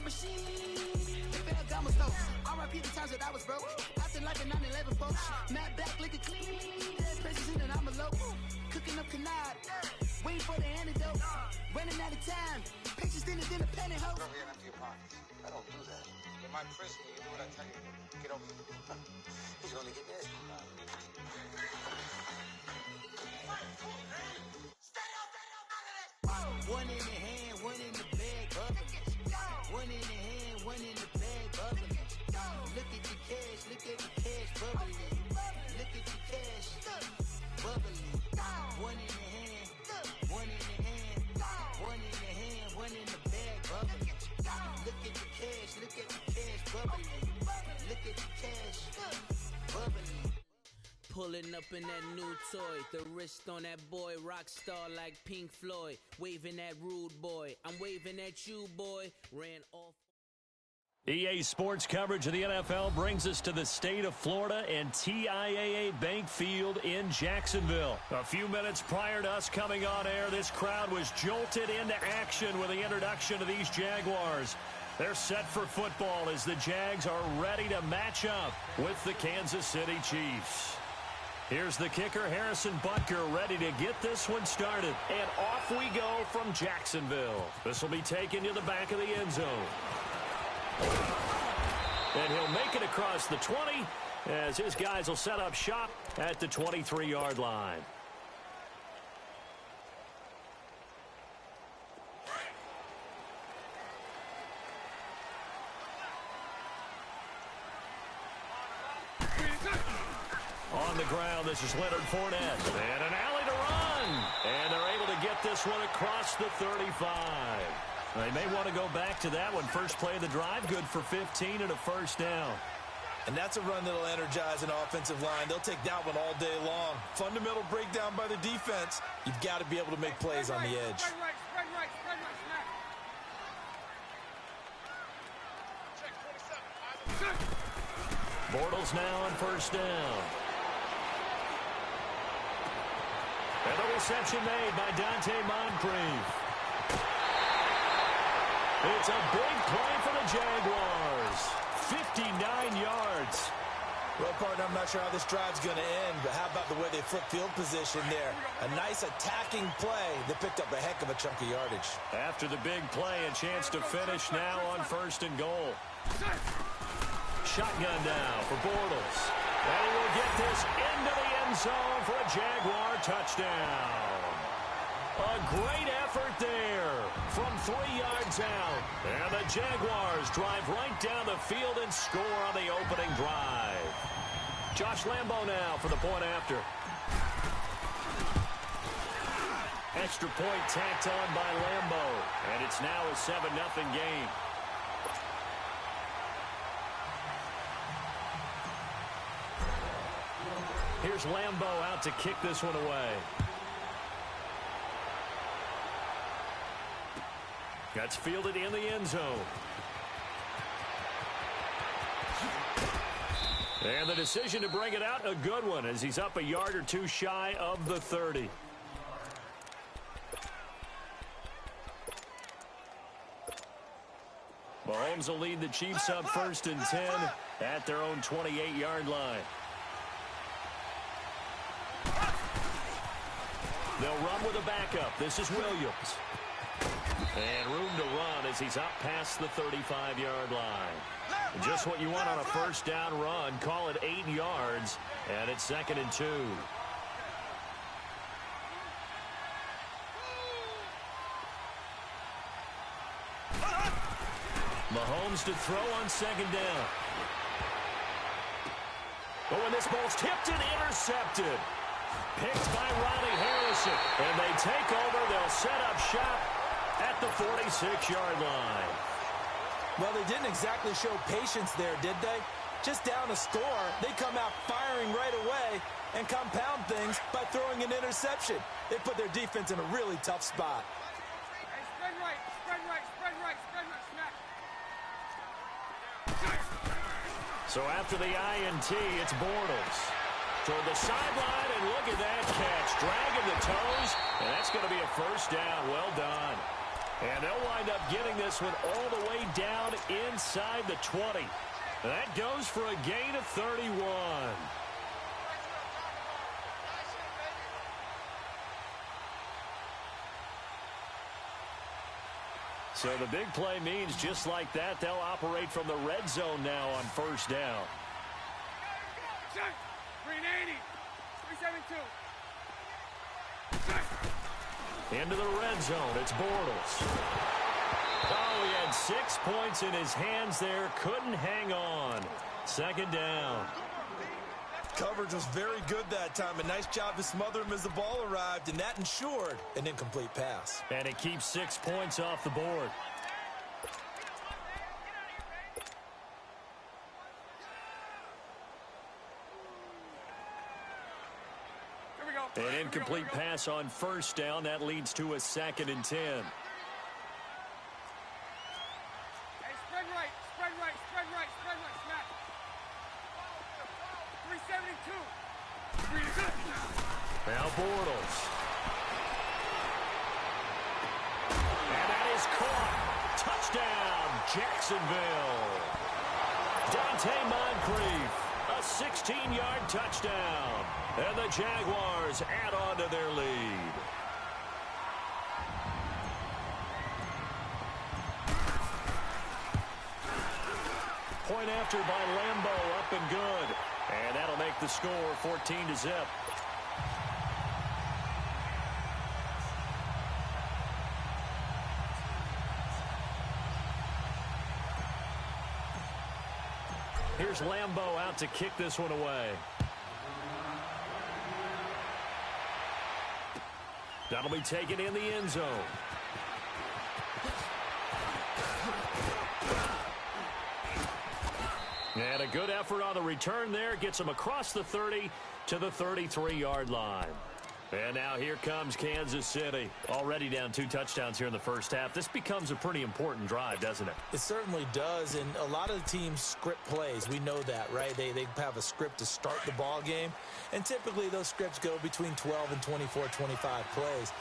machine. They fell down my stove. R.I.P. the times that I was broke. Acting like a 9/11 folks. Matte back, looking clean. Dead princess in an envelope. Cooking up canard. Waiting for the antidote. Running out of time. Pictures thinner than a pantyhose. Go ahead, empty your pockets. I don't do that. In my prison, you do what I tell you. Get over here. He's gonna get nasty. One in the hand, one in the bag, bubbling. One in the hand, one in the bag, bubbling. Look at the cash, bubbling. Look at the cash, bubbling. One in the hand, one in the hand, one in the hand, one in the bag, bubbling. Look at the cash, bubbling. Look at the cash, bubbling. Pulling up in that new toy, the wrist on that boy, rock star like Pink Floyd, waving at rude boy, I'm waving at you boy, ran off. EA Sports coverage of the NFL brings us to the state of Florida and TIAA Bank Field in Jacksonville. A few minutes prior to us coming on air, this crowd was jolted into action with the introduction of these Jaguars. They're set for football as the Jags are ready to match up with the Kansas City Chiefs. Here's the kicker, Harrison Butker, ready to get this one started. And off we go from Jacksonville. This will be taken to the back of the end zone. And he'll make it across the 20 as his guys will set up shop at the 23-yard line. On the ground, this is Leonard Fournette. And an alley to run. And they're able to get this one across the 35. They may want to go back to that one. First play of the drive, good for 15 and a first down. And that's a run that'll energize an offensive line. They'll take that one all day long. Fundamental breakdown by the defense. You've got to be able to make plays on the edge. Spread right, snap. Check 27. Bortles now on first down. And the reception made by Dante Moncrief. It's a big play for the Jaguars. 59 yards. Well, partner, I'm not sure how this drive's going to end, but how about the way they flip field position there? A nice attacking play that picked up a heck of a chunk of yardage. After the big play, a chance to finish now on first and goal. Shotgun down for Bortles. And he will get this into the end zone for a Jaguar touchdown. A great effort there from 3 yards out. And the Jaguars drive right down the field and score on the opening drive. Josh Lambo now for the point after. Extra point tacked on by Lambo. And it's now a 7-0 game. Here's Lambo out to kick this one away. That's fielded in the end zone. And the decision to bring it out, a good one, as he's up a yard or two shy of the 30. Mahomes will lead the Chiefs up 1st and 10 at their own 28-yard line. They'll run with a backup. This is Williams. And room to run as he's up past the 35-yard line. Just what you want on a first down run. Call it 8 yards, and it's 2nd and 2. Mahomes to throw on 2nd down. Oh, and this ball's tipped and intercepted. Picked by Riley Harrison. And they take over. They'll set up shop at the 46-yard line. Well, they didn't exactly show patience there, did they? Just down a score, they come out firing right away and compound things by throwing an interception. They put their defense in a really tough spot. Hey, spread right, snap. So after the INT, it's Bortles. Toward the sideline, and look at that catch. Dragging the toes, and that's going to be a first down. Well done. And they'll wind up getting this one all the way down inside the 20. That goes for a gain of 31. So the big play means just like that, they'll operate from the red zone now on first down. Green 80. 372. Into the red zone, it's Bortles. Oh, he had 6 points in his hands there, couldn't hang on. Second down. Coverage was very good that time. A nice job to smother him as the ball arrived, and that ensured an incomplete pass. And it keeps 6 points off the board. An incomplete pass on first down. That leads to a 2nd and 10. Hey, spread right, spread right, spread right, spread right, snap. 372. Now Bortles. And that is caught. Touchdown, Jacksonville. Dante Moncrief, a 16-yard touchdown. And the Jaguars add on to their lead. Point after by Lambo, up and good. And that'll make the score 14-0. Here's Lambo out to kick this one away. That'll be taken in the end zone. And a good effort on the return there. Gets him across the 30 to the 33-yard line. And now here comes Kansas City. Already down 2 touchdowns here in the first half. This becomes a pretty important drive, doesn't it? It certainly does, and a lot of the teams script plays. We know that, right? They have a script to start the ball game, and typically those scripts go between 12 and 24, 25 plays.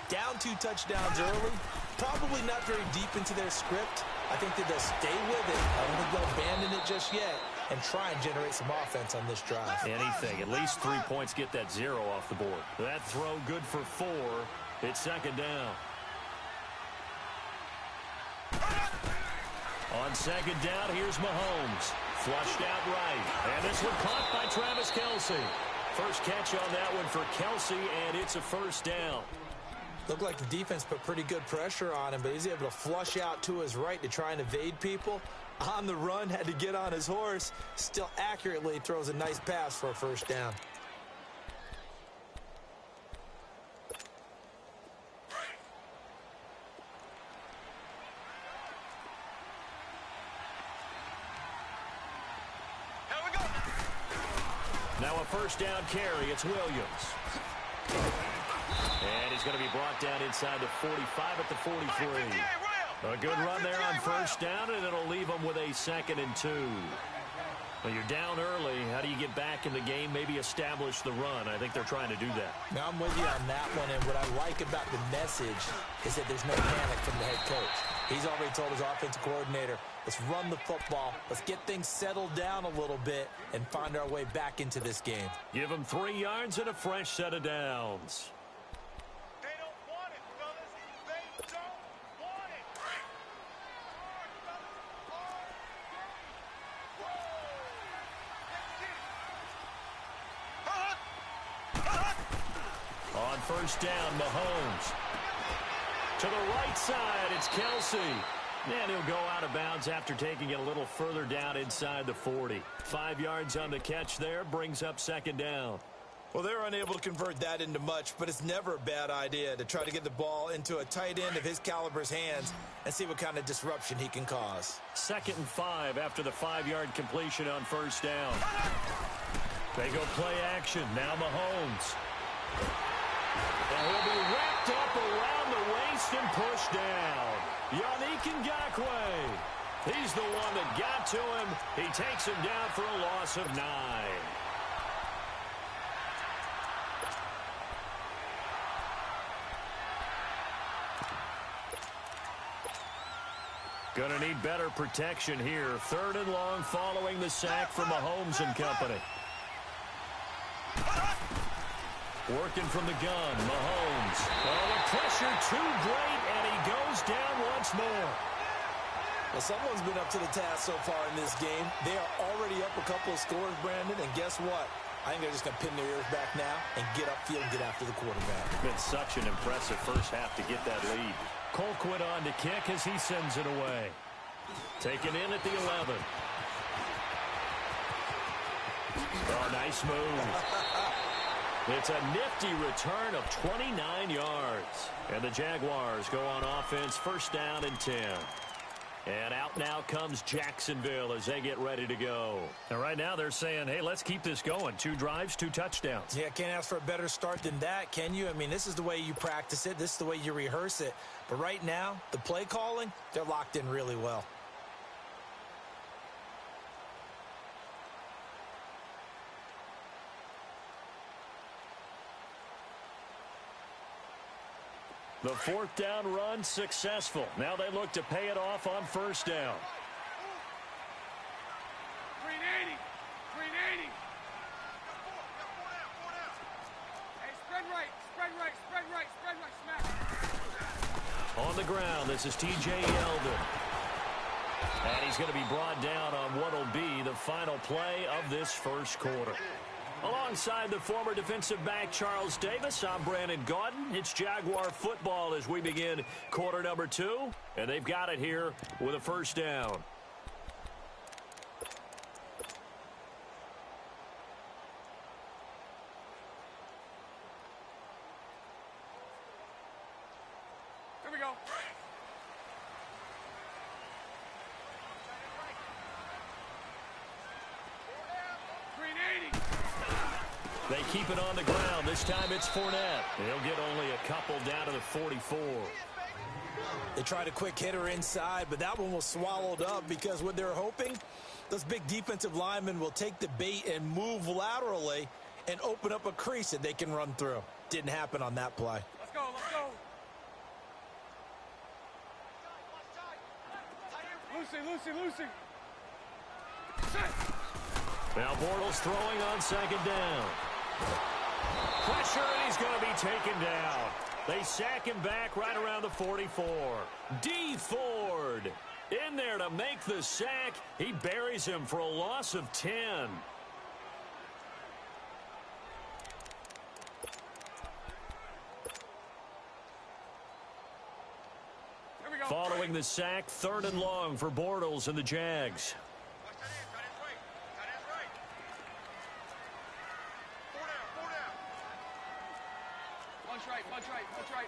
Down 2 touchdowns early, probably not very deep into their script. I think that they'll stay with it. I don't think they'll abandon it just yet and try and generate some offense on this drive. Anything. At least 3 points, get that 0 off the board. That throw good for 4. It's second down. On second down, here's Mahomes. Flushed out right. And this one caught by Travis Kelce. First catch on that one for Kelce, and it's a first down. Looked like the defense put pretty good pressure on him, but he's able to flush out to his right to try and evade people. On the run, had to get on his horse. Still accurately throws a nice pass for a first down. Now a first down carry. It's Williams. And he's going to be brought down inside the 45 at the 43. A good run there on first down, and it'll leave them with a 2nd and 2. Well, you're down early. How do you get back in the game? Maybe establish the run. I think they're trying to do that. Now I'm with you on that one, and what I like about the message is that there's no panic from the head coach. He's already told his offensive coordinator, let's run the football, let's get things settled down a little bit and find our way back into this game. Give them 3 yards and a fresh set of downs. On first down, Mahomes. To the right side, it's Kelce. And he'll go out of bounds after taking it a little further down inside the 40. 5 yards on the catch there, brings up second down. Well, they're unable to convert that into much, but it's never a bad idea to try to get the ball into a tight end of his caliber's hands and see what kind of disruption he can cause. 2nd and 5 after the 5-yard completion on first down. They go play action. Now Mahomes. And he'll be wrapped up around the waist and pushed down. Yannick Ngakoue. He's the one that got to him. He takes him down for a loss of 9. Going to need better protection here. 3rd and long following the sack from Mahomes and company. Working from the gun, Mahomes. Oh, the pressure too great, and he goes down once more. Well, someone's been up to the task so far in this game. They are already up a couple of scores, Brandon, and guess what? I think they're just going to pin their ears back now and get upfield and get after the quarterback. Been such an impressive first half to get that lead. Colquitt on to kick as he sends it away. Taken in at the 11. Oh, nice move. It's a nifty return of 29 yards. And the Jaguars go on offense, 1st down and 10. And out now comes Jacksonville as they get ready to go. And right now they're saying, hey, let's keep this going. 2 drives, 2 touchdowns. Yeah, can't ask for a better start than that, can you? I mean, this is the way you practice it. This is the way you rehearse it. But right now, the play calling, they're locked in really well. The 4th down run successful. Now they look to pay it off on 1st down. 380. 380. Hey, spread right. Spread right. Spread right. Spread right. Smack. On the ground, this is T.J. Yeldon. And he's going to be brought down on what will be the final play of this 1st quarter. Alongside the former defensive back Charles Davis, I'm Brandon Gaudin. It's Jaguar football as we begin quarter number 2. And they've got it here with a 1st down. Here we go. They keep it on the ground. This time it's Fournette. He'll get only a couple down to the 44. They tried a quick hitter inside, but that one was swallowed up because what they're hoping, those big defensive linemen will take the bait and move laterally and open up a crease that they can run through. Didn't happen on that play. Let's go. Let's go. Lucy. Now Bortles throwing on 2nd down. Pressure, and he's going to be taken down. They sack him back right around the 44. D. Ford in there to make the sack. He buries him for a loss of 10. Here we go. Following the sack, 3rd and long for Bortles and the Jags. Punch right.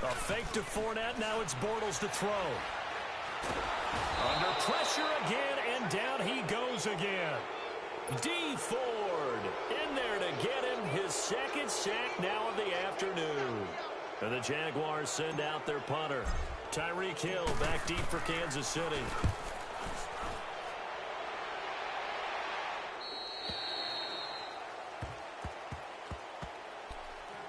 A fake to Fournette. Now it's Bortles to throw. Under pressure again, and down he goes again. D. Ford in there to get him his 2nd sack now of the afternoon. And the Jaguars send out their punter. Tyreek Hill back deep for Kansas City.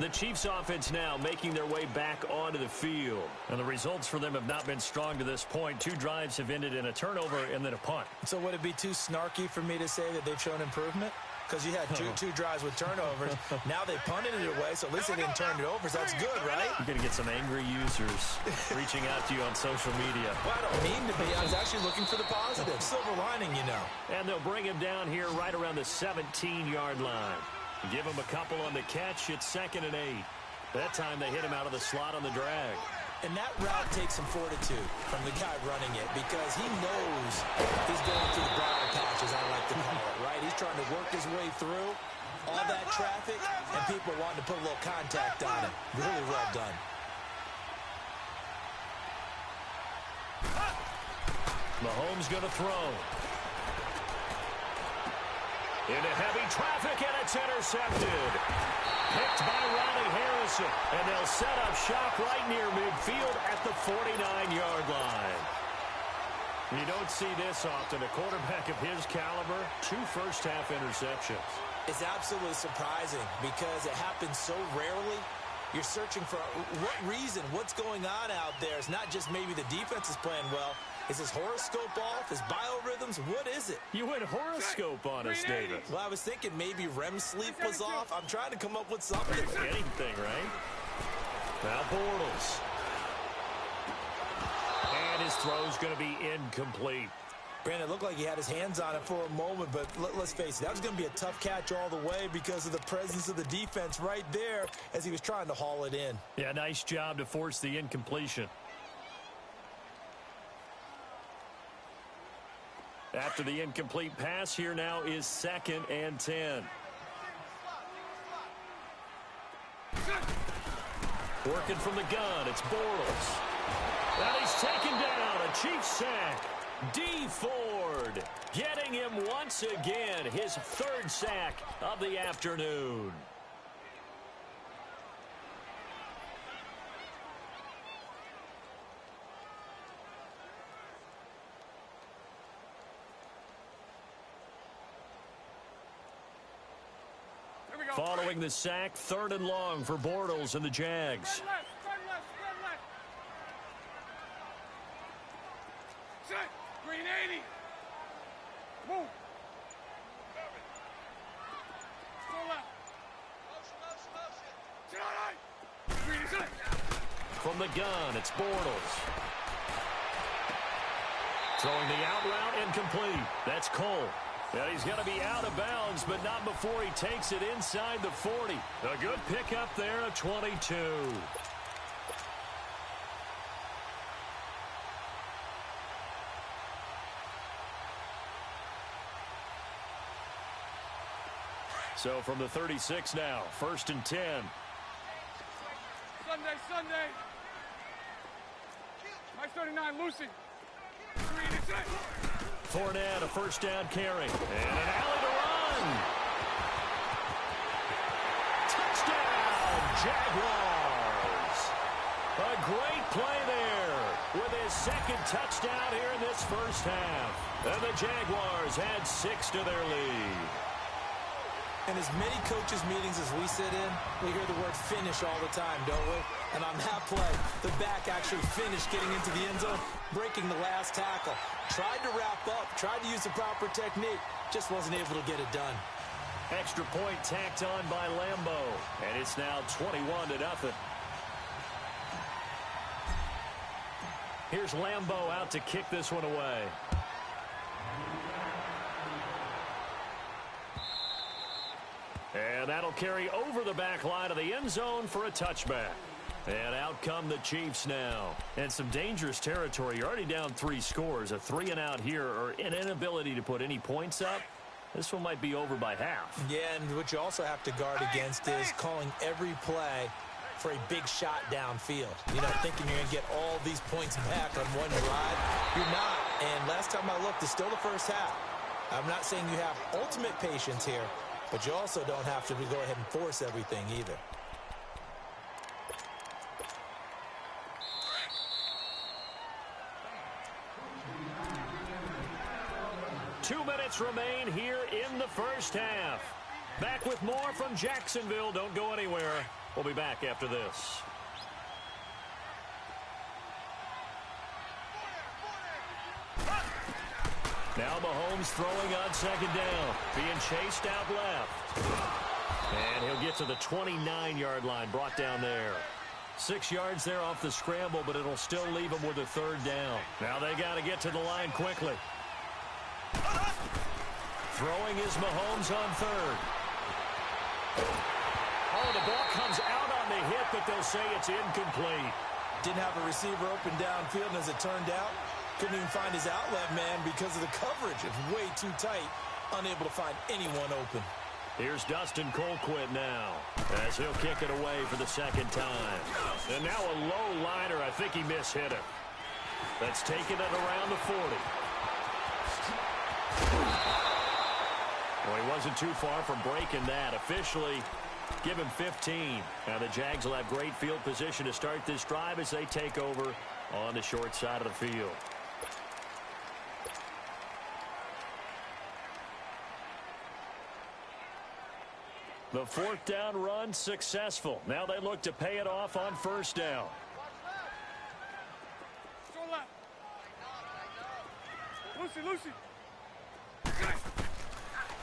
The Chiefs offense now making their way back onto the field. And the results for them have not been strong to this point. 2 drives have ended in a turnover and then a punt. So would it be too snarky for me to say that they've shown improvement? Because you had two drives with turnovers. Now they punted it away, so at least they didn't turn it over. So that's good, right? You're going to get some angry users reaching out to you on social media. Well, I don't mean to be. I was actually looking for the positive. Silver lining, you know. And they'll bring him down here right around the 17-yard line. Give him a couple on the catch. It's 2nd and 8. That time they hit him out of the slot on the drag. And that route takes some fortitude from the guy running it because he knows he's going through the briar patch, as I like to call it, right? He's trying to work his way through all that traffic, and people wanting to put a little contact on him. Really well done. Mahomes going to throw. Into heavy traffic, and it's intercepted. Picked by Ronnie Harrison, and they'll set up shop right near midfield at the 49-yard line. You don't see this often. A quarterback of his caliber, 2 first-half interceptions. It's absolutely surprising because it happens so rarely, You're searching for what reason, what's going on out there. It's not just maybe the defense is playing well. Is his horoscope off? His biorhythms? What is it? You went horoscope on us, David. Well, I was thinking maybe REM sleep was off. I'm trying to come up with something. Anything, right? Now Bortles. And his throw's going to be incomplete. Brandon, it looked like he had his hands on it for a moment, but let's face it, that was going to be a tough catch all the way because of the presence of the defense right there as he was trying to haul it in. Yeah, nice job to force the incompletion. After the incomplete pass, here now is 2nd and 10. Working from the gun, it's Bortles. And he's taken down, a Chiefs sack. D. Ford getting him once again, his 3rd sack of the afternoon. Following the sack, 3rd and long for Bortles and the Jags. Spread left, spread left, spread left. Set. Green 80. Move. Go left. Motion. Green is it. From the gun, it's Bortles. Throwing the out route, incomplete. That's Cole. And he's going to be out of bounds, but not before he takes it inside the 40. A good pickup there of 22. So from the 36 now, 1st and 10. Sunday. Nice 39, Lucy. Green is it. Fournette, a 1st down carry. And an alley to run. Touchdown, Jaguars. A great play there with his 2nd touchdown here in this 1st half. And the Jaguars had 6 to their lead. In as many coaches' meetings as we sit in, we hear the word finish all the time, don't we? And on that play, the back actually finished getting into the end zone, breaking the last tackle. Tried to wrap up, tried to use the proper technique, just wasn't able to get it done. Extra point tacked on by Lambo, and it's now 21-0. Here's Lambo out to kick this one away. And that'll carry over the back line of the end zone for a touchback. And out come the Chiefs now. And some dangerous territory. You're already down 3 scores. A 3-and-out here, or an inability to put any points up. This one might be over by half. Yeah, and what you also have to guard against is calling every play for a big shot downfield. You know, thinking you're going to get all these points back on one drive. You're not. And last time I looked, it's still the 1st half. I'm not saying you have ultimate patience here, but you also don't have to go ahead and force everything either. Two minutes remain here in the 1st half. Back with more from Jacksonville. Don't go anywhere. We'll be back after this. Now Mahomes throwing on 2nd down. Being chased out left. And he'll get to the 29-yard line, brought down there. 6 yards there off the scramble, but it'll still leave him with a 3rd down. Now they got to get to the line quickly. Throwing is Mahomes on 3rd. Oh, the ball comes out on the hit, but they'll say it's incomplete. Didn't have a receiver open downfield, and as it turned out, couldn't even find his outlet man because of the coverage. It's way too tight, unable to find anyone open. Here's Dustin Colquitt now, as he'll kick it away for the 2nd time. And now a low liner. I think he mishit it. That's taken it around the 40. Well, he wasn't too far from breaking that. Officially, give him 15. Now the Jags will have great field position to start this drive as they take over on the short side of the field. The fourth down run successful. Now they look to pay it off on first down. Show left. Lucy.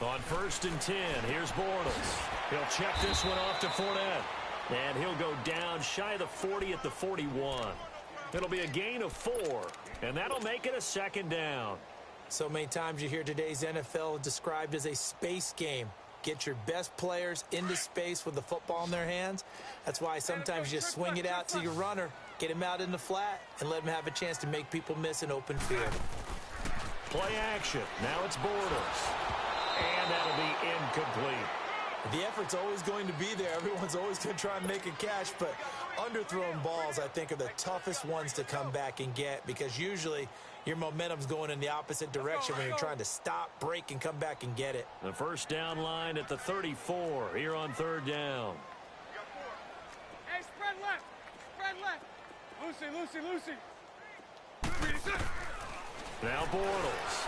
On 1st and 10, here's Bortles. He'll check this one off to Fournette. And he'll go down shy of the 40 at the 41. It'll be a gain of 4, and that'll make it a second down. So many times you hear today's NFL described as a space game. Get your best players into space with the football in their hands. That's why sometimes you just swing it out to your runner, get him out in the flat, and let him have a chance to make people miss an open field. Play action. Now it's Bortles. And that'll be incomplete. The effort's always going to be there. Everyone's always going to try and make a catch, but underthrown balls, I think, are the toughest ones to come back and get because usually your momentum's going in the opposite direction when you're trying to stop, break, and come back and get it. The first down line at the 34 here on 3rd down. Hey, spread left. Lucy. Now Bortles.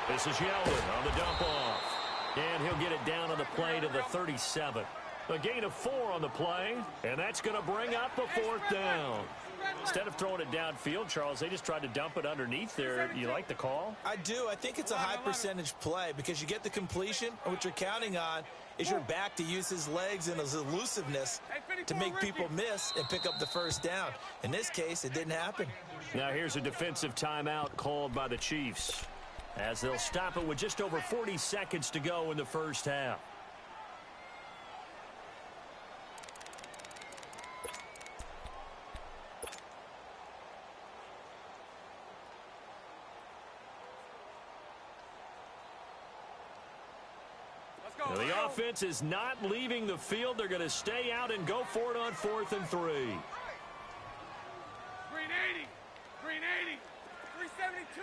This is Yeldon on the dump off. And he'll get it down on the play to the 37. A gain of 4 on the play, and that's going to bring up a 4th down. Instead of throwing it downfield, Charles, they just tried to dump it underneath there. You like the call? I do. I think it's a high percentage play because you get the completion, and what you're counting on is your back to use his legs and his elusiveness to make people miss and pick up the first down. In this case, it didn't happen. Now here's a defensive timeout called by the Chiefs, as they'll stop it with just over 40 seconds to go in the first half. Now the offense is not leaving the field. They're going to stay out and go for it on 4th and 3. 380. 372.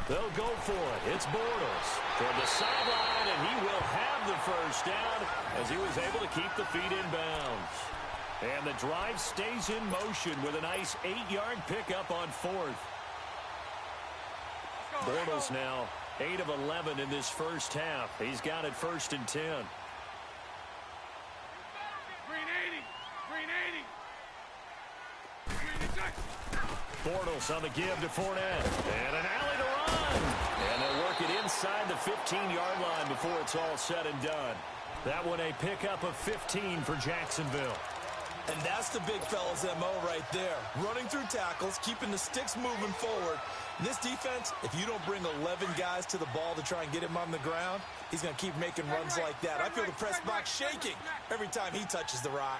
They'll go for it. It's Bortles toward the sideline, and he will have the first down as he was able to keep the feet in bounds. And the drive stays in motion with a nice 8-yard pickup on 4th. Bortles now 8 of 11 in this first half. He's got it 1st and 10. 380. Bortles on the give to Fournette. And an alley to run. And they'll work it inside the 15-yard line before it's all said and done. That one a pickup of 15 for Jacksonville. And that's the big fella's MO right there. Running through tackles, keeping the sticks moving forward. In this defense, if you don't bring 11 guys to the ball to try and get him on the ground, he's going to keep making runs like that. I feel the press box shaking every time he touches the rock.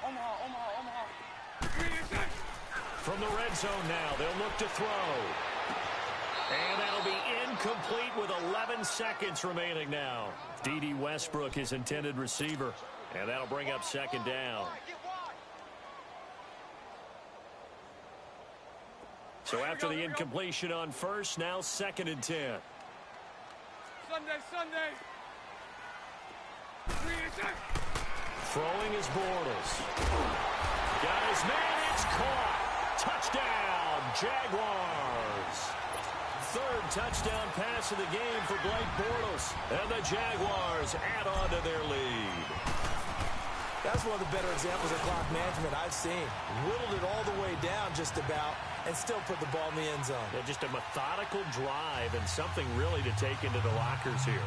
Omaha. From the red zone now, they'll look to throw. And that'll be incomplete with 11 seconds remaining now. Yetidee Westbrook, his intended receiver. And that'll bring up 2nd down. So after the incompletion on 1st, now 2nd and 10. Sunday. 380. Throwing is Bortles. Got his man, it's caught. Touchdown, Jaguars. 3rd touchdown pass of the game for Blake Bortles. And the Jaguars add on to their lead. That's one of the better examples of clock management I've seen. Whittled it all the way down just about and still put the ball in the end zone. Yeah, just a methodical drive and something really to take into the lockers here.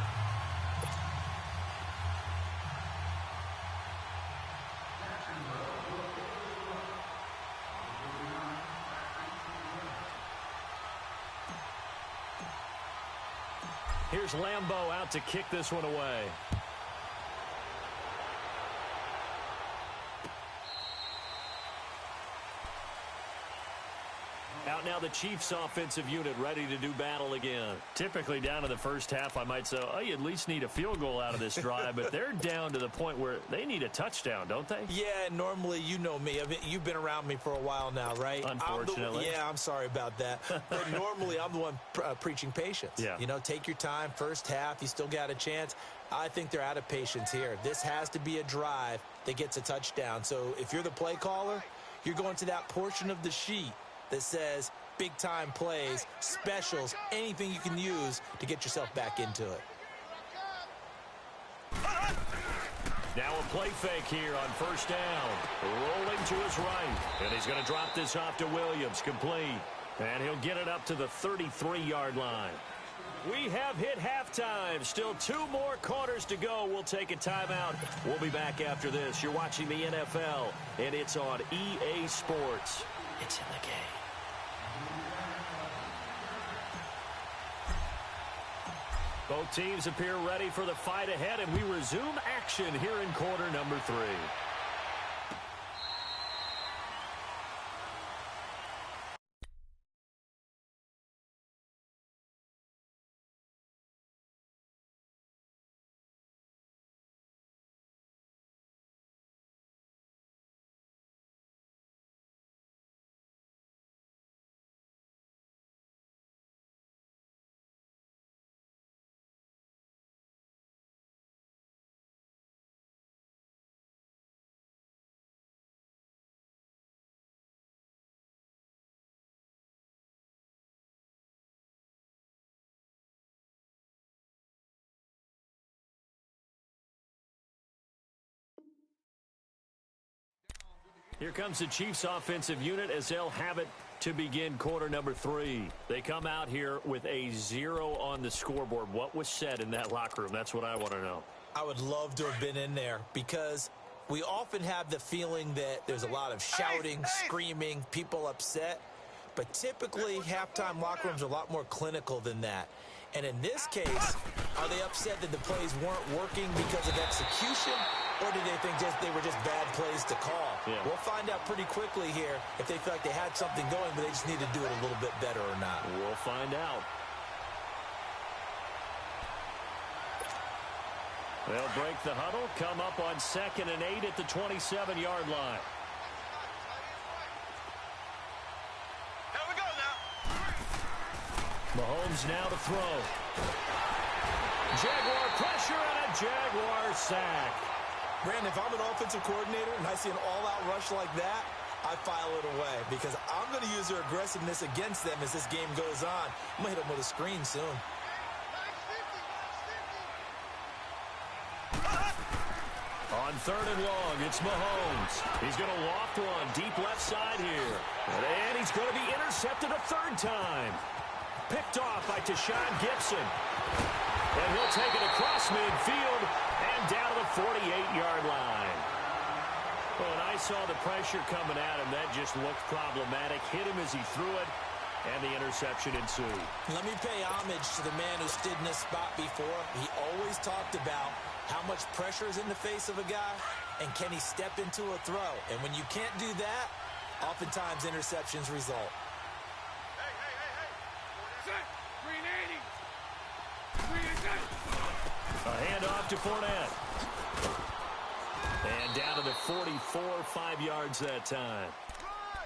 Here's Lambeau out to kick this one away. Out now the Chiefs offensive unit ready to do battle again. Typically down in the first half, I might say, oh, you at least need a field goal out of this drive, but they're down to the point where they need a touchdown, don't they? Yeah, normally, you know me. I mean, you've been around me for a while now, right? Unfortunately. I'm sorry about that. But normally, I'm the one preaching patience. Yeah. You know, take your time, first half, you still got a chance. I think they're out of patience here. This has to be a drive that gets a touchdown. So if you're the play caller, you're going to that portion of the sheet that says big-time plays, specials, anything you can use to get yourself back into it. Now a play fake here on first down. Rolling to his right. And he's going to drop this off to Williams. Complete. And he'll get it up to the 33-yard line. We have hit halftime. Still 2 more quarters to go. We'll take a timeout. We'll be back after this. You're watching the NFL, and it's on EA Sports. It's in the game. Both teams appear ready for the fight ahead, and we resume action here in quarter number 3. Here comes the Chiefs offensive unit as they'll have it to begin quarter number 3. They come out here with a 0 on the scoreboard. What was said in that locker room? That's what I want to know. I would love to have been in there because we often have the feeling that there's a lot of shouting, screaming, people upset. But typically, halftime locker rooms are a lot more clinical than that. And in this case, are they upset that the plays weren't working because of execution? Or did they think they were just bad plays to call? Yeah. We'll find out pretty quickly here if they feel like they had something going, but they just need to do it a little bit better or not. We'll find out. They'll break the huddle, come up on 2nd and 8 at the 27-yard line. Here we go now. Mahomes now to throw. Jaguar pressure and a Jaguar sack. Brandon, if I'm an offensive coordinator and I see an all-out rush like that, I file it away because I'm going to use their aggressiveness against them as this game goes on. I'm going to hit them with a screen soon. On 3rd and long, it's Mahomes. He's going to loft one deep left side here. And he's going to be intercepted a 3rd time. Picked off by Tashawn Gibson. And he'll take it across midfield and down to the 48-yard line. Well, and I saw the pressure coming at him. That just looked problematic. Hit him as he threw it, and the interception ensued. Let me pay homage to the man who stood in this spot before. He always talked about how much pressure is in the face of a guy, and can he step into a throw? And when you can't do that, oftentimes interceptions result. A handoff to Fournette. And down to the 44, 5 yards that time.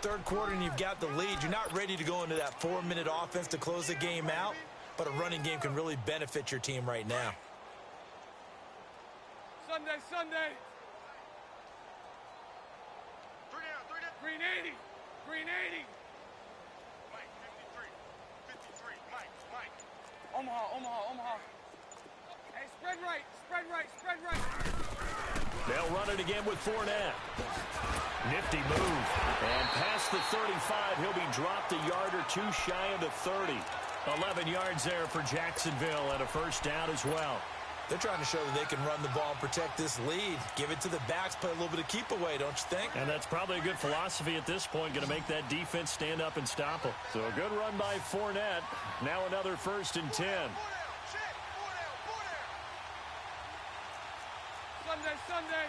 3rd quarter and you've got the lead. You're not ready to go into that 4-minute offense to close the game out, but a running game can really benefit your team right now. Sunday. 380. Mike, 53, Mike. Omaha. Hey, spread right. They'll run it again with Fournette. Nifty move. And past the 35, he'll be dropped a yard or 2 shy of the 30. 11 yards there for Jacksonville and a 1st down as well. They're trying to show that they can run the ball and protect this lead. Give it to the backs, play a little bit of keep away, don't you think? And that's probably a good philosophy at this point, going to make that defense stand up and stop them. So a good run by Fournette. Now another 1st and 10. Sunday.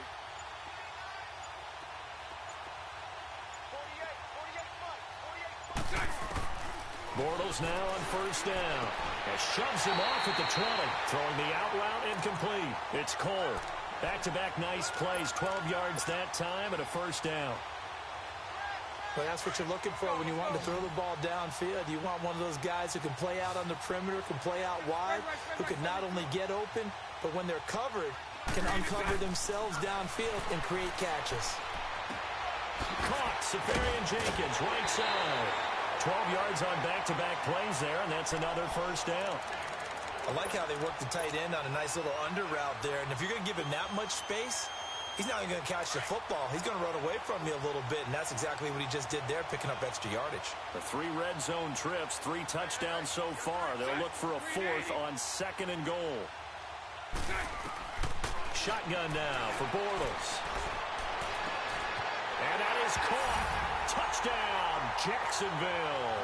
48. Bortles now on 1st down. And shoves him off at the 20. Throwing the out route incomplete. It's Cole. Back-to-back nice plays. 12 yards that time and a 1st down. Well, that's what you're looking for when you want to throw the ball downfield. You want one of those guys who can play out on the perimeter, can play out wide, who can not only get open, but when they're covered, can uncover themselves downfield and create catches. Caught. Safarian Jenkins, right side. 12 yards on back-to-back plays there, and that's another 1st down. I like how they work the tight end on a nice little under route there. And if you're going to give him that much space, He's not even going to catch the football. He's going to run away from me a little bit, and that's exactly what he just did there, picking up extra yardage. The 3 red zone trips, 3 touchdowns so far. They'll look for a 4th on 2nd and goal. Shotgun now for Bortles. And that is caught. Touchdown, Jacksonville.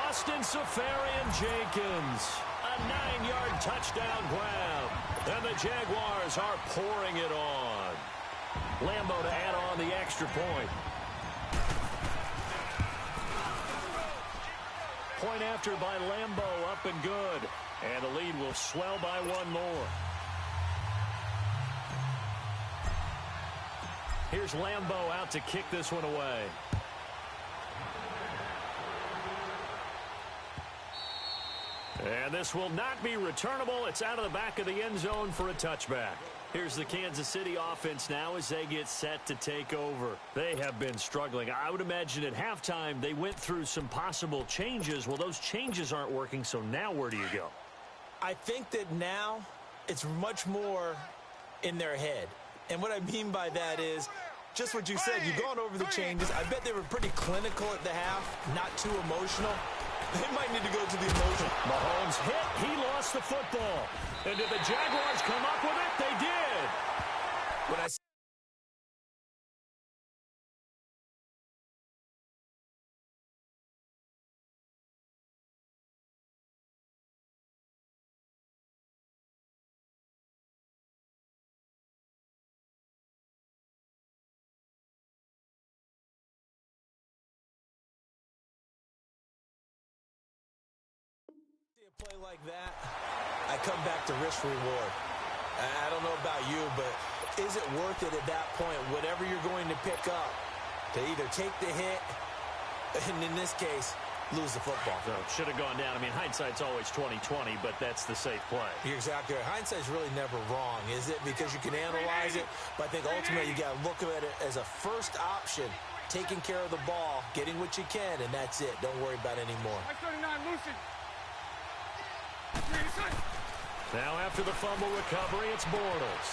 Austin Safarian-Jenkins. A 9-yard touchdown grab. And the Jaguars are pouring it on. Lambeau to add on the extra point. Point after by Lambeau, up and good. And the lead will swell by 1 more. Here's Lambeau out to kick this one away. And this will not be returnable. It's out of the back of the end zone for a touchback. Here's the Kansas City offense now as they get set to take over. They have been struggling. I would imagine at halftime they went through some possible changes. Well, those changes aren't working, so now where do you go? I think that now it's much more in their head. And what I mean by that is just what you said. You've gone over the changes. I bet they were pretty clinical at the half, not too emotional. They might need to go to the emotion. Mahomes hit. He lost the football. And did the Jaguars come up with it? They did. When I play like that, I come back to risk reward. I don't know about you, but is it worth it at that point, whatever you're going to pick up, to either take the hit, and in this case, lose the football? So should have gone down. I mean, hindsight's always 20/20, but that's the safe play. You're exactly right. Hindsight's really never wrong, is it? Because you can analyze it, but I think ultimately you got to look at it as a first option, taking care of the ball, getting what you can, and that's it. Don't worry about it anymore. 39, loosen. Now after the fumble recovery, it's Bortles.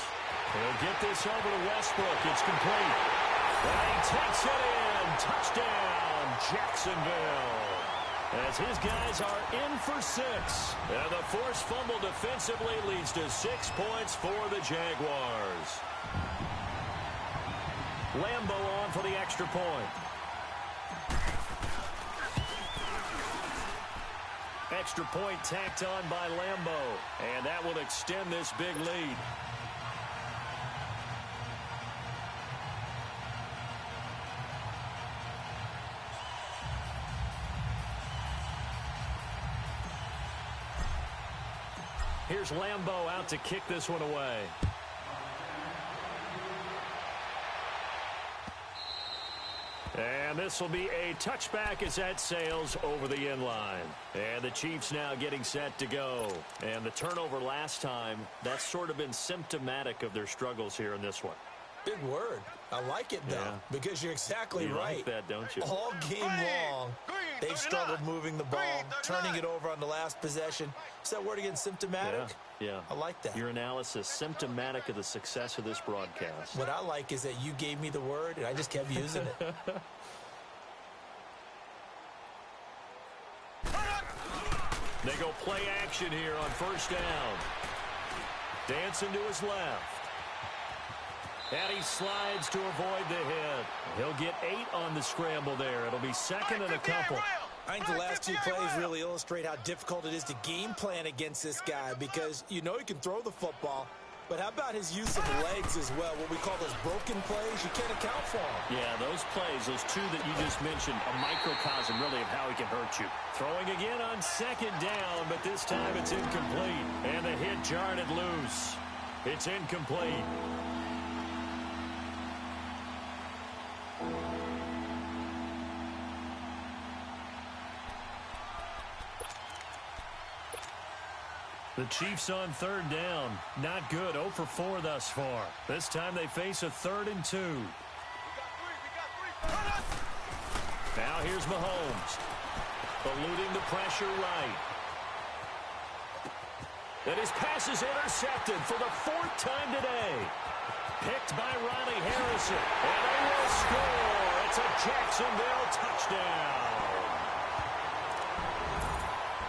He'll get this over to Westbrook. It's complete. And he takes it in. Touchdown, Jacksonville. As his guys are in for 6. And the forced fumble defensively leads to 6 points for the Jaguars. Lambeau on for the extra point. Extra point tacked on by Lambeau. And that will extend this big lead. Here's Lambeau out to kick this one away. And this will be a touchback as that sails over the end line. And the Chiefs now getting set to go. And the turnover last time, that's sort of been symptomatic of their struggles here in this one. Big word. I like it, though, because you're exactly you right. Like that, don't you? All game long, they've struggled moving the ball, turning it over on the last possession. Is that word again, symptomatic? Yeah. I like that. Your analysis, symptomatic of the success of this broadcast. What I like is that you gave me the word, and I just kept using it. They go play action here on first down. Dancing to his left. And he slides to avoid the hit. He'll get 8 on the scramble there. It'll be second and a couple. I think the last 2 plays really illustrate how difficult it is to game plan against this guy, because you know he can throw the football, but how about his use of legs as well? What we call those broken plays, you can't account for them. Yeah, those plays, those 2 that you just mentioned, a microcosm really of how he can hurt you. Throwing again on second down, but this time it's incomplete. And the hit jarred it loose. It's incomplete. The Chiefs on third down. Not good. 0 for 4 thus far. This time they face a 3rd and 2. Now here's Mahomes. Eluding the pressure right. And his pass is intercepted for the 4th time today. Picked by Riley Harrison. And they will score. It's a Jacksonville touchdown.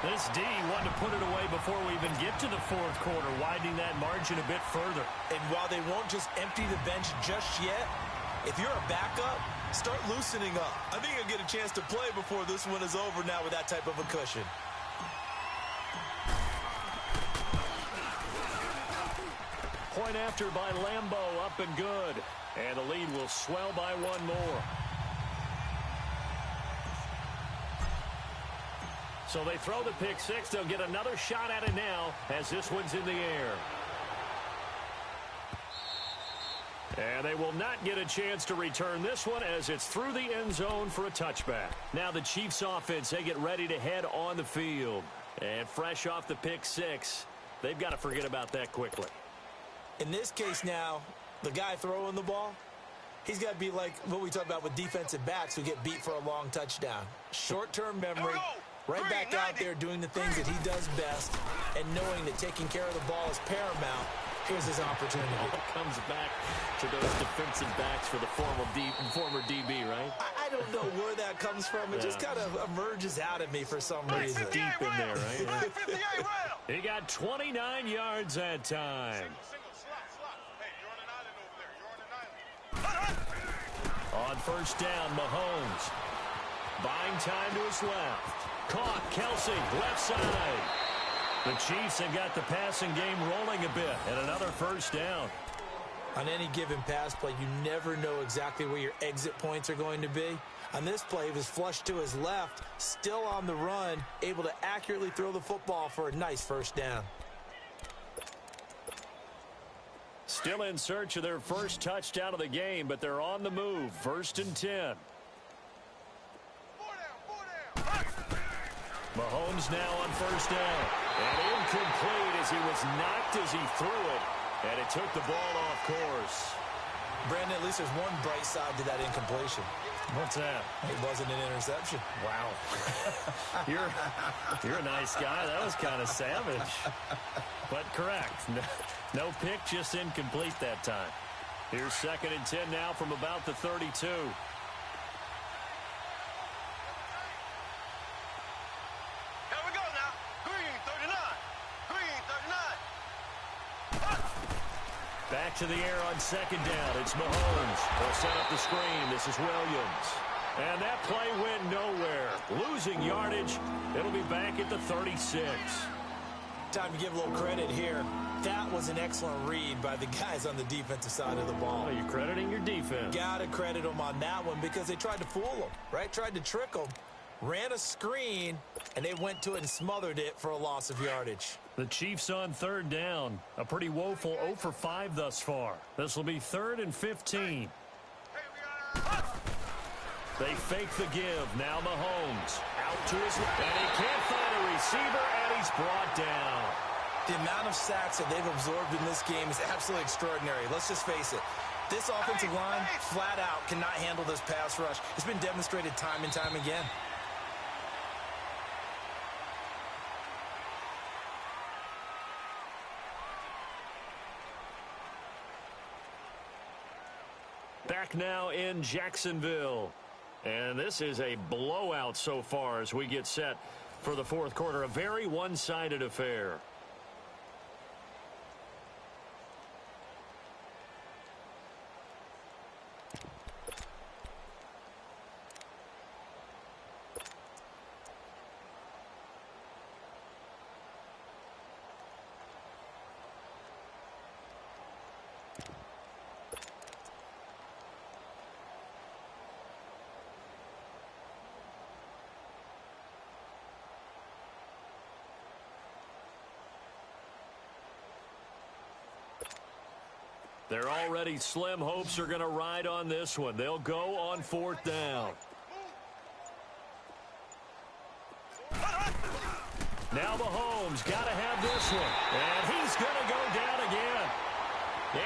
This D wanted to put it away before we even get to the 4th quarter, widening that margin a bit further. And while they won't just empty the bench just yet, if you're a backup, start loosening up. I think you'll get a chance to play before this one is over now with that type of a cushion. Point after by Lambeau, up and good. And the lead will swell by 1 more. So they throw the pick six. They'll get another shot at it now as this one's in the air. And they will not get a chance to return this one as it's through the end zone for a touchback. Now the Chiefs offense, they get ready to head on the field. And fresh off the pick six, they've got to forget about that quickly. In this case now, the guy throwing the ball, he's got to be like what we talk about with defensive backs who get beat for a long touchdown. Short-term memory, right back out there doing the things that he does best, and knowing that taking care of the ball is paramount. Here's his opportunity. It comes back to those defensive backs for the former DB, right? I don't know where that comes from. It just kind of emerges out of me for some reason. Deep in there, right? He got 29 yards that time. On first down, Mahomes. Buying time to his left. Caught, Kelsey, left side. The Chiefs have got the passing game rolling a bit, and another first down. On any given pass play, you never know exactly where your exit points are going to be. On this play, he was flushed to his left, still on the run, able to accurately throw the football for a nice first down. Still in search of their first touchdown of the game, but they're on the move. 1st and 10. Mahomes now on first down. And incomplete as he was knocked as he threw it. And it took the ball off course. Brandon, at least there's one bright side to that incompletion. What's that? It wasn't an interception. Wow. You're a nice guy. That was kind of savage. But correct. No pick, just incomplete that time. Here's 2nd and 10 now from about the 32. Back to the air on 2nd down. It's Mahomes. They'll set up the screen. This is Williams. And that play went nowhere. Losing yardage. It'll be back at the 36. Time to give a little credit here. That was an excellent read by the guys on the defensive side of the ball. Oh, you're crediting your defense. Got to credit them on that one because they tried to fool them, right? Tried to trick them. Ran a screen, and they went to it and smothered it for a loss of yardage. The Chiefs on 3rd down. A pretty woeful 0 for 5 thus far. This will be 3rd and 15. They fake the give. Now Mahomes out to his left. And he can't find a receiver, and he's brought down. The amount of sacks that they've absorbed in this game is absolutely extraordinary. Let's just face it. This offensive line, flat out, cannot handle this pass rush. It's been demonstrated time and time again. Back now in Jacksonville. And this is a blowout so far as we get set for the 4th quarter. A very one-sided affair. Their already slim hopes are going to ride on this one. They'll go on 4th down. Now Mahomes got to have this one. And he's going to go down again.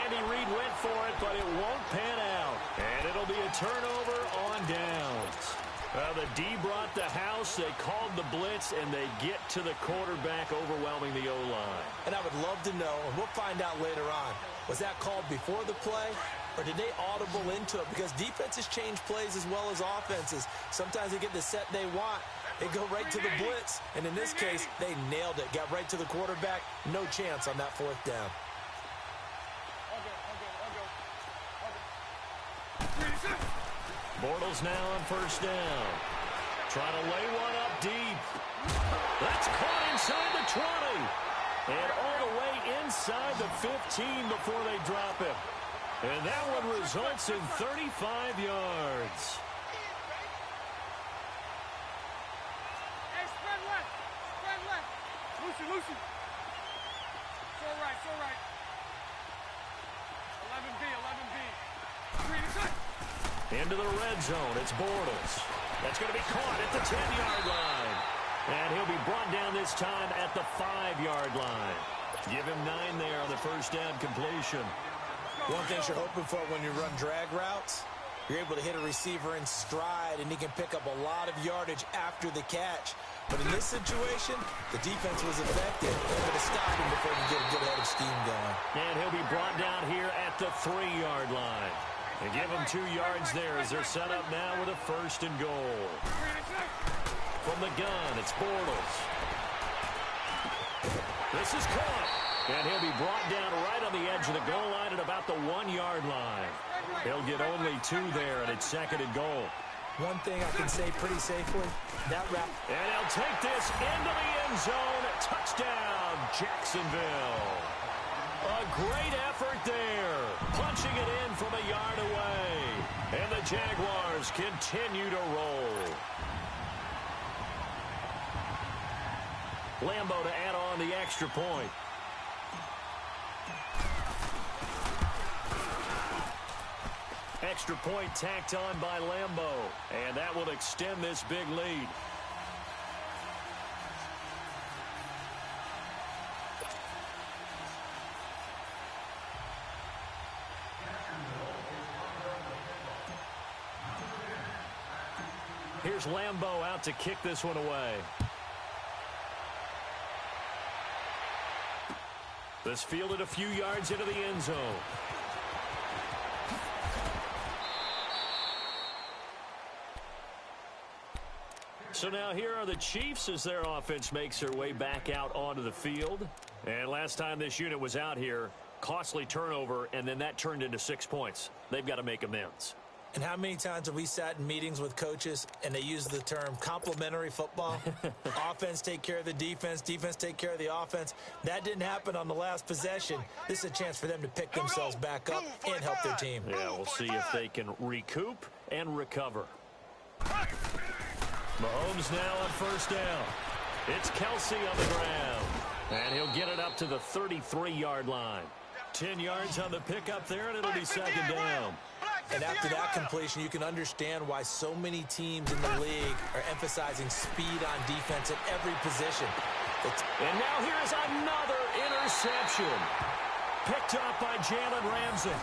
Andy Reid went for it, but it won't pan out. And it'll be a turnover on downs. Well, the D brought the house, they called the blitz, and they get to the quarterback, overwhelming the O-line. And I would love to know, and we'll find out later on, was that called before the play, or did they audible into it? Because defenses change plays as well as offenses. Sometimes they get the set they want. They go right to the blitz, and in this case, they nailed it. Got right to the quarterback. No chance on that fourth down. Bortles now on first down. Trying to lay one up deep. That's caught inside the 20. And all the way inside the 15 before they drop him. And that one results in 35 yards. Hey, spread left. Spread left. Lucy. It's all right. 11B. Green is good. Into the red zone. It's Bortles. That's going to be caught at the 10-yard line. And he'll be brought down this time at the 5-yard line. Give him 9 there on the first down completion. One thing you're hoping for when you run drag routes, you're able to hit a receiver in stride, and he can pick up a lot of yardage after the catch. But in this situation, the defense was effective. They're going to stop him before he can get a good head of steam going. And he'll be brought down here at the 3-yard line. And give him 2 yards there as they're set up now with a first and goal. From the gun, it's Bortles. This is caught. And he'll be brought down right on the edge of the goal line at about the 1-yard line. He'll get only 2 there, and it's second and goal. One thing I can say pretty safely, that route. And he'll take this into the end zone. Touchdown, Jacksonville. A great effort there. Punching it in from a yard away. And the Jaguars continue to roll. Lambo to add on the extra point. Extra point tacked on by Lambo. And that will extend this big lead. Here's Lambo out to kick this one away. This fielded a few yards into the end zone. So now here are the Chiefs as their offense makes their way back out onto the field. And last time this unit was out here, costly turnover, and then that turned into 6 points. They've got to make amends. And how many times have we sat in meetings with coaches and they use the term complementary football? Offense take care of the defense, defense take care of the offense. That didn't happen on the last possession. This is a chance for them to pick themselves back up and help their team. Yeah, we'll see if they can recoup and recover. Mahomes now on first down. It's Kelsey on the ground. And he'll get it up to the 33-yard line. 10 yards on the pickup there, and it'll be second down. And after that completion, you can understand why so many teams in the league are emphasizing speed on defense at every position. And now here's another interception. Picked up by Jalen Ramsey.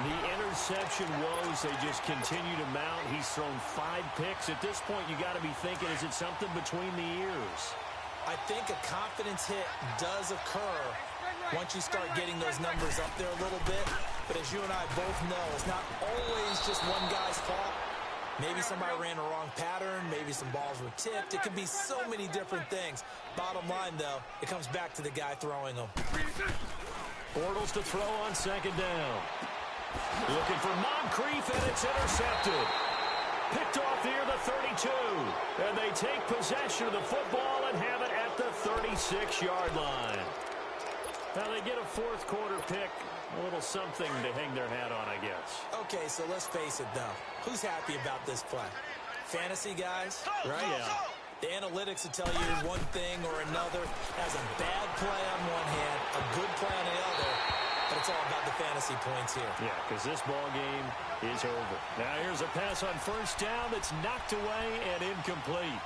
The interception woes, they just continue to mount. He's thrown 5 picks. At this point, you got to be thinking, is it something between the ears? I think a confidence hit does occur once you start getting those numbers up there a little bit. But as you and I both know, it's not always just one guy's fault. Maybe somebody ran a wrong pattern. Maybe some balls were tipped. It can be so many different things. Bottom line, though, it comes back to the guy throwing them. Bortles to throw on second down. Looking for Moncrief, and it's intercepted. Picked off near the 32. And they take possession of the football and have it at the 36-yard line. Now they get a fourth quarter pick. A little something to hang their hat on, I guess. Okay, so let's face it, though. Who's happy about this play? Fantasy guys, right? Yeah. The analytics will tell you one thing or another. Has a bad play on one hand, a good play on the other, but it's all about the fantasy points here. Yeah, because this ball game is over. Now here's a pass on first down that's knocked away and incomplete.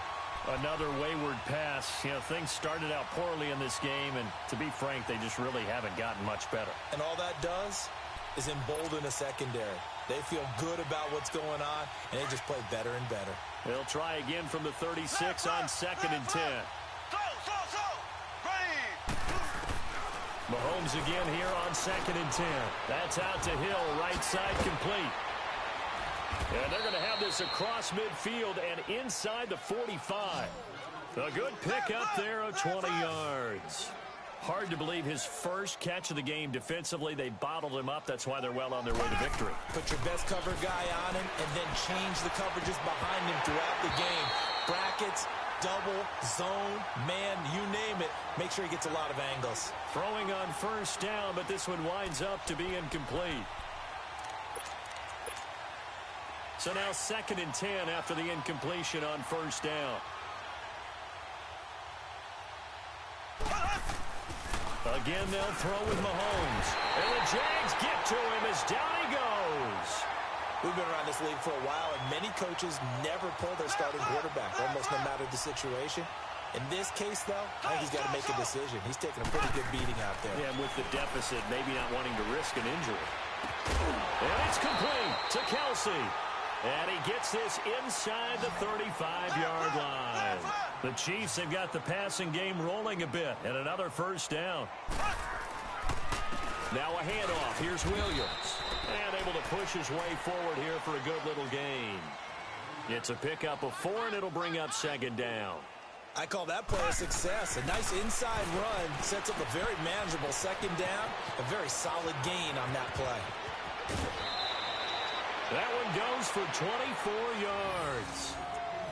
Another wayward pass. You know, things started out poorly in this game, and to be frank, they just really haven't gotten much better. And all that does is embolden a secondary. They feel good about what's going on, and they just play better and better. They'll try again from the 36 on 2nd and 10. Mahomes again here on 2nd and 10. That's out to Hill, right side complete. And they're going to have this across midfield and inside the 45. A good pick up there of 20 yards. Hard to believe his first catch of the game defensively. They bottled him up. That's why they're well on their way to victory. Put your best cover guy on him and then change the coverages behind him throughout the game. Brackets, double, zone, man, you name it. Make sure he gets a lot of angles. Throwing on 1st down, but this one winds up to be incomplete. So now 2nd and 10 after the incompletion on 1st down. Again, they'll throw with Mahomes. And the Jags get to him as down he goes. We've been around this league for a while, and many coaches never pull their starting quarterback, almost no matter the situation. In this case, though, I think he's got to make a decision. He's taking a pretty good beating out there. Yeah, and with the deficit, maybe not wanting to risk an injury. And it's complete to Kelsey. And he gets this inside the 35-yard line. The Chiefs have got the passing game rolling a bit, and another 1st down. Now a handoff. Here's Williams. And able to push his way forward here for a good little gain. It's a pickup of 4, and it'll bring up 2nd down. I call that play a success. A nice inside run sets up a very manageable 2nd down. A very solid gain on that play. That one goes for 24 yards.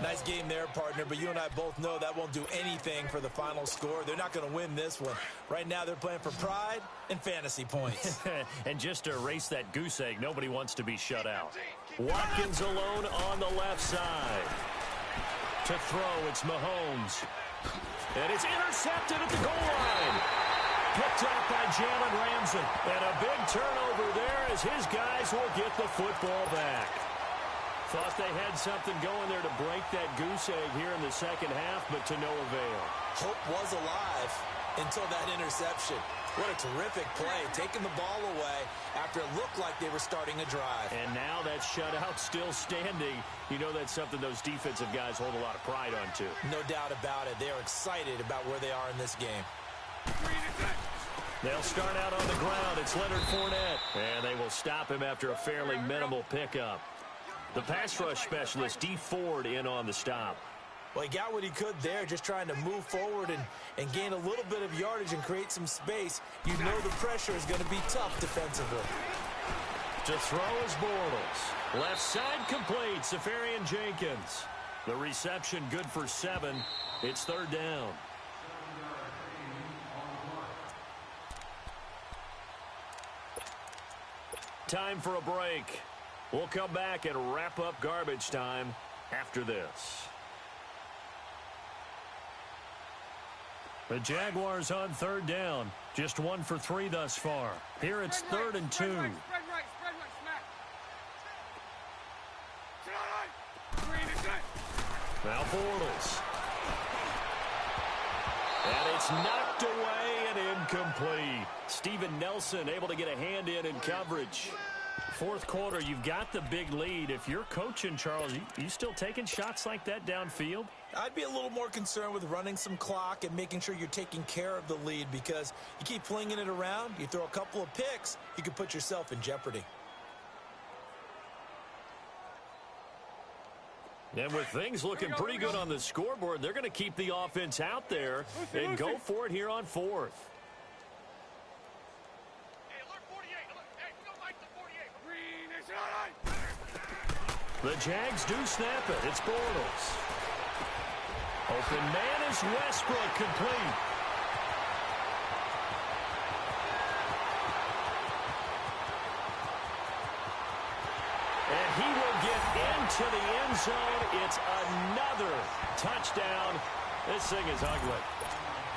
Nice game there, partner, but you and I both know that won't do anything for the final score. They're not going to win this one. Right now they're playing for pride and fantasy points. And just to erase that goose egg, nobody wants to be shut out. Watkins alone on the left side. To throw, it's Mahomes. And it's intercepted at the goal line. Picked up by Jalen Ramsey. And a big turnover there as his guys will get the football back. Thought they had something going there to break that goose egg here in the 2nd half, but to no avail. Hope was alive until that interception. What a terrific play, taking the ball away after it looked like they were starting a drive. And now that shutout still standing. You know that's something those defensive guys hold a lot of pride on, too. No doubt about it. They are excited about where they are in this game. They'll start out on the ground. It's Leonard Fournette. And they will stop him after a fairly minimal pickup. The pass rush specialist, D. Ford, in on the stop. Well, he got what he could there, just trying to move forward and gain a little bit of yardage and create some space. You know the pressure is going to be tough defensively. To throw is Bortles. Left side complete, Safarian Jenkins. The reception good for 7. It's 3rd down. Time for a break. We'll come back and wrap up garbage time after this. The Jaguars on 3rd down. Just 1 for 3 thus far. Here it's 3rd and 2. Spread right, smack. Now Bortles. And it's knocked away and incomplete. Steven Nelson able to get a hand in coverage. 4th quarter, you've got the big lead. If you're coaching, Charles, you still taking shots like that downfield? I'd be a little more concerned with running some clock and making sure you're taking care of the lead, because you keep flinging it around, you throw a couple of picks, you can put yourself in jeopardy. And with things looking pretty good on the scoreboard, they're going to keep the offense out there and go for it here on 4th. The Jags do snap it. It's Bortles. Open man is Westbrook, complete. And he will get into the end zone. It's another touchdown. This thing is ugly.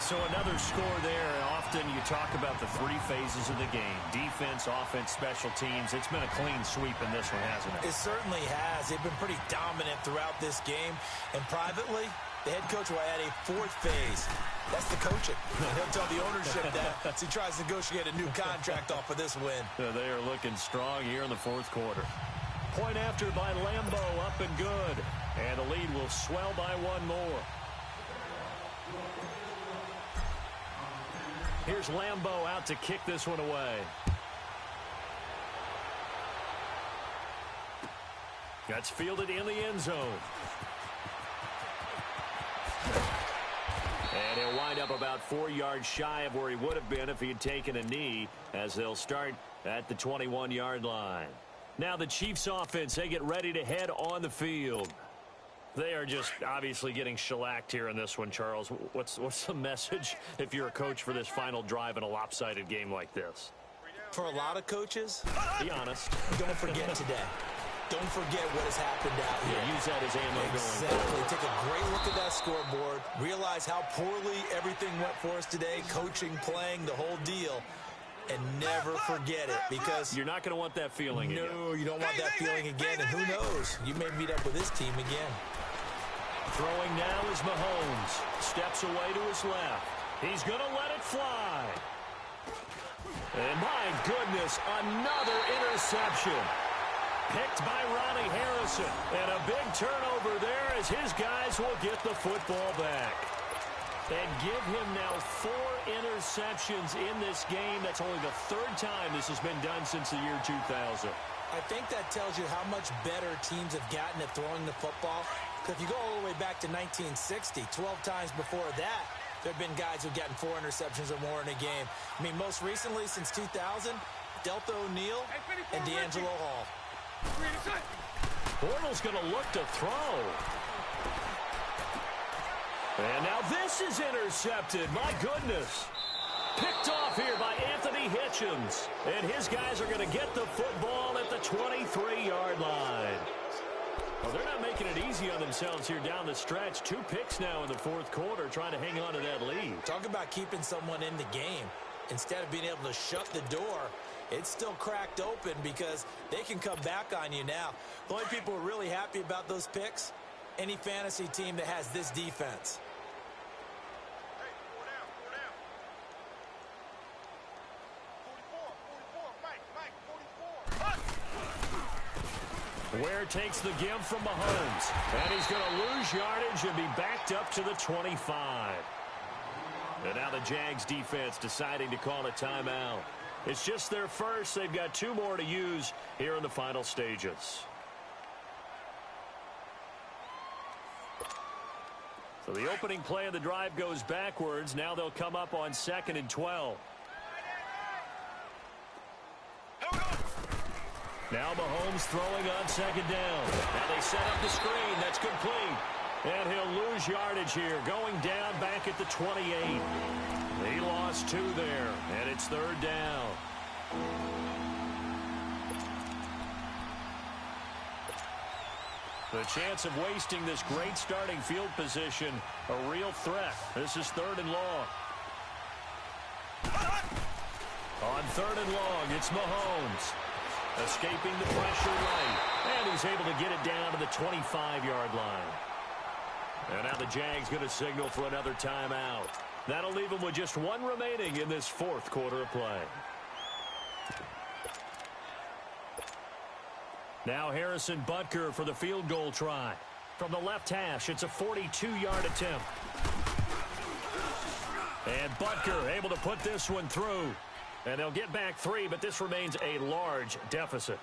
So another score there. Often you talk about the 3 phases of the game. Defense, offense, special teams. It's been a clean sweep in this one, hasn't it? It certainly has. They've been pretty dominant throughout this game. And privately, The head coach will add a fourth phase. That's the coaching. And he'll tell the ownership that as he tries to negotiate a new contract off of this win. They are looking strong here in the fourth quarter. Point after by Lambeau, up and good. And the lead will swell by one more. Here's Lambeau out to kick this one away. That's fielded in the end zone. And he'll wind up about 4 yards shy of where he would have been if he had taken a knee, as they'll start at the 21-yard line. Now the Chiefs offense, they get ready to head on the field. They are just obviously getting shellacked here in this one, Charles. What's the message if you're a coach for this final drive in a lopsided game like this? For a lot of coaches, be honest. Don't forget today. Don't forget what has happened out here. Yeah, use that as ammo going forward. Take a great look at that scoreboard. Realize how poorly everything went for us today. Coaching, playing, the whole deal. And never forget it, because you're not going to want that feeling again. No, you don't want that feeling again. And who knows? You may meet up with this team again. Throwing now is Mahomes. Steps away to his left. He's going to let it fly. And my goodness, another interception. Picked by Ronnie Harrison. And a big turnover there as his guys will get the football back. And give him now 4 interceptions in this game. That's only the 3rd time this has been done since the year 2000. I think that tells you how much better teams have gotten at throwing the football. Because if you go all the way back to 1960, 12 times before that, there have been guys who've gotten 4 interceptions or more in a game. I mean, most recently, since 2000, Delta O'Neal and D'Angelo Hall. Bortles going to look to throw. And now this is intercepted. My goodness. Picked off here by Anthony Hitchens. And his guys are going to get the football at the 23-yard line. Well, they're not making it easy on themselves here down the stretch. 2 picks now in the fourth quarter, trying to hang on to that lead. Talk about keeping someone in the game. Instead of being able to shut the door, it's still cracked open because they can come back on you now. The only people who are really happy about those picks, any fantasy team that has this defense. Ware takes the give from Mahomes. And he's going to lose yardage and be backed up to the 25. And now the Jags defense deciding to call a timeout. It's just their first. They've got 2 more to use here in the final stages. So the opening play of the drive goes backwards. Now they'll come up on 2nd and 12. Now Mahomes throwing on 2nd down. Now they set up the screen. That's complete. And he'll lose yardage here. Going down back at the 28. He lost 2 there. And it's 3rd down. The chance of wasting this great starting field position, a real threat. This is 3rd and long. On 3rd and long, it's Mahomes. Escaping the pressure right. And he's able to get it down to the 25-yard line. And now the Jags going to signal for another timeout. That'll leave them with just 1 remaining in this 4th quarter of play. Now Harrison Butker for the field goal try. From the left hash, it's a 42-yard attempt. And Butker able to put this one through. And they'll get back 3, but this remains a large deficit.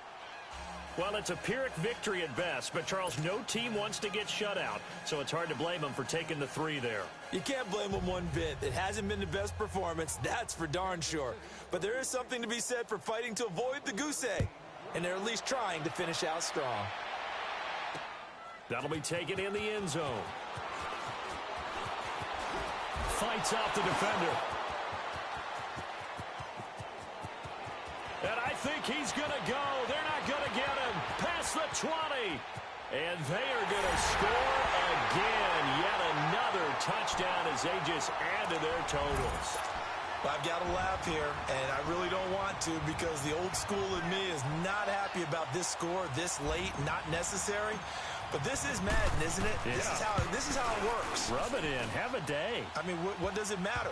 Well, it's a Pyrrhic victory at best, but, Charles, no team wants to get shut out, so it's hard to blame them for taking the 3 there. You can't blame them one bit. It hasn't been the best performance, that's for darn sure. But there is something to be said for fighting to avoid the goose egg, and they're at least trying to finish out strong. That'll be taken in the end zone. Fights off the defender. And I think he's going to go. They're not going to get him. Past the 20. And they are going to score again. Yet another touchdown as they just add to their totals. Well, I've got to laugh here, and I really don't want to because the old school in me is not happy about this score this late, not necessary. But this is Madden, isn't it? Yeah. This is how it works. Rub it in. Have a day. I mean, what does it matter?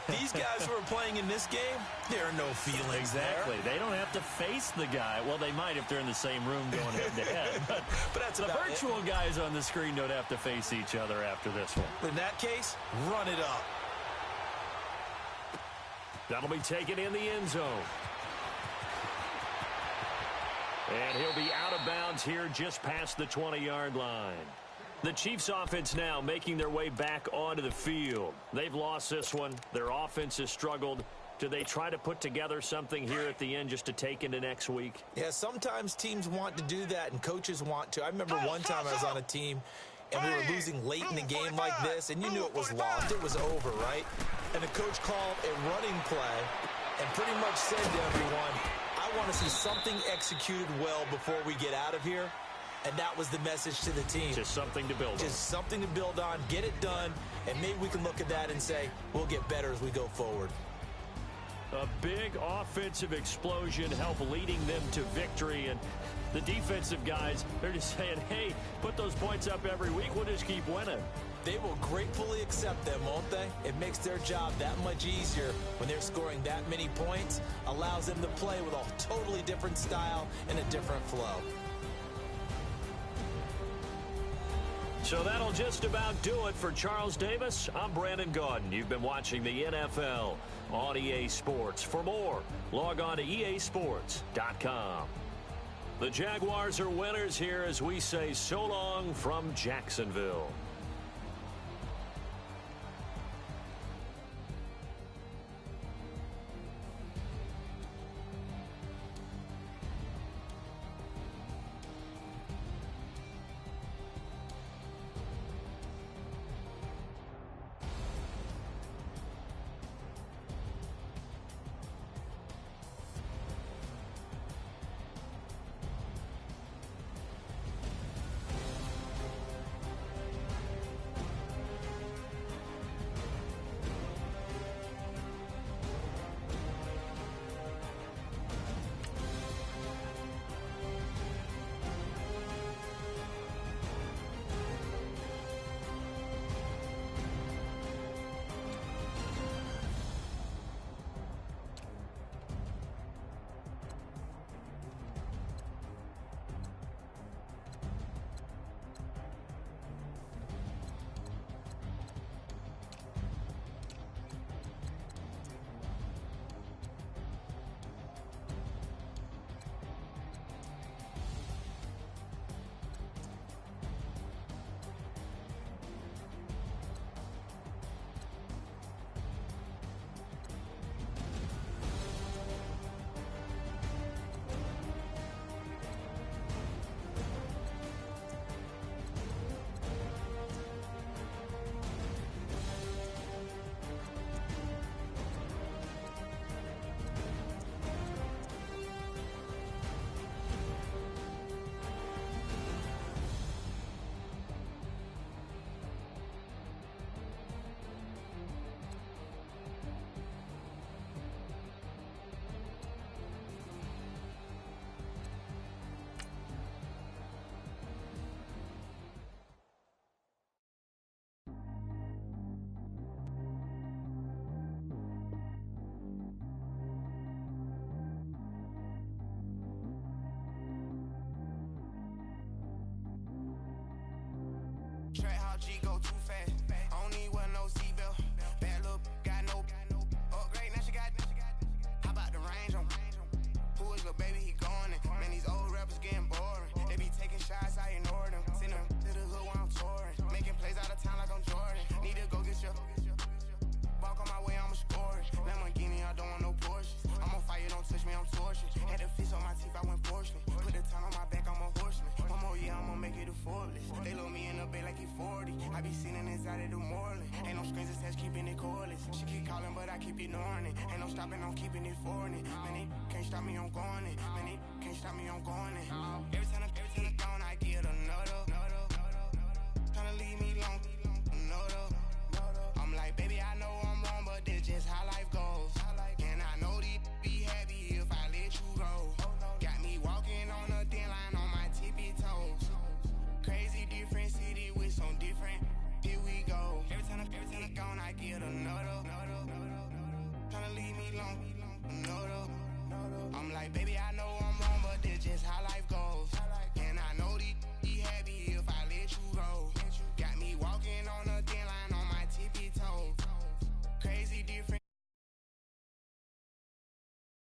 These guys who are playing in this game, there are no feelings Exactly. there. They don't have to face the guy. Well, they might if they're in the same room going head-to-head. But that's the about virtual guys on the screen don't have to face each other after this one. In that case, run it up. That'll be taken in the end zone. And he'll be out of bounds here just past the 20-yard line. The Chiefs offense now making their way back onto the field. They've lost this one. Their offense has struggled. Do they try to put together something here at the end just to take into next week? Yeah, sometimes teams want to do that and coaches want to. I remember one time I was on a team and we were losing late in the game like this, and you knew it was lost. It was over, right? And the coach called a running play and pretty much said to everyone, I want to see something executed well before we get out of here. And that was the message to the team. Just something to build on. Just something to build on, get it done, and maybe we can look at that and say, we'll get better as we go forward. A big offensive explosion helped leading them to victory. And the defensive guys, they're just saying, hey, put those points up every week. We'll just keep winning. They will gratefully accept them, won't they? It makes their job that much easier when they're scoring that many points, allows them to play with a totally different style and a different flow. So that'll just about do it for Charles Davis. I'm Brandon Gaudin. You've been watching the NFL on EA Sports. For more, log on to easports.com. The Jaguars are winners here as we say so long from Jacksonville. Track how G go too fast. I don't need wear no seatbelt. Bad look, got no upgrade. Now she got. How about the range on? Who is little baby? He going in. Man, these old rappers getting boring. They be taking shots, I ignore them. Send them to the hood while I'm touring. Making plays out of town like I'm Jordan. Need to go get your. Walk on my way, I'ma score it. Lamborghini, I don't want no Porsches. I'm on fire, don't touch me, I'm tortured. Had the fish on my teeth, I went porcelain. Put the time on my back, I'm a horseman. One more year, I'ma make it a Forbes. They load me in the bay like he 40. I be sitting inside of the Moreland. Ain't no screens attached, keeping it cordless. She keep calling, but I keep ignoring it. Ain't no stopping, I'm keeping it for it. Man, they can't stop me, I'm going it. Man, they can't stop me, I'm going it. Every time I'm gone, I get another. Tryna leave me long, another. I'm like, baby, I know I'm wrong, but this just how life goes. And I know these be happy if I let you go. Got me walking on a thin line on my tippy toes. Crazy like, baby, I